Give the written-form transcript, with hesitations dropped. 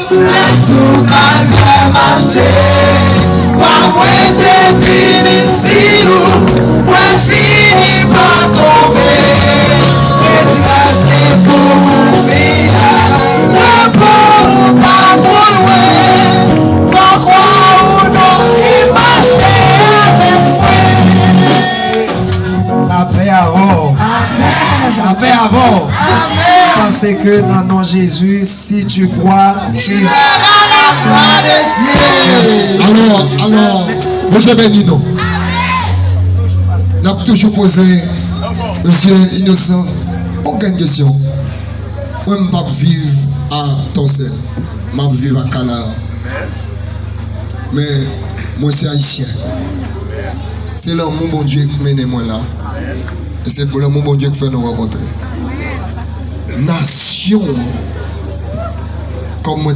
Jésus quand j'ai marché, quoi moins de ici nous, moi fini par tomber. C'est grâce pour mon vie, le pauvre pas trop loin, va croire ou non, il marchait avec moi. La paix avant. La paix avant. Parce que dans le nom de Jésus, si tu crois, tu verras la gloire de Dieu. Alors, monsieur Benino, on a toujours posé, monsieur Innocent, aucune question. Moi, je ne vais pas vivre à Toncel, je vais vivre à Canara. Mais moi, c'est haïtien. C'est là mon bon Dieu qui mène moi là. Et c'est pour là mon bon Dieu qui fait nous rencontrer. Nation, comme moi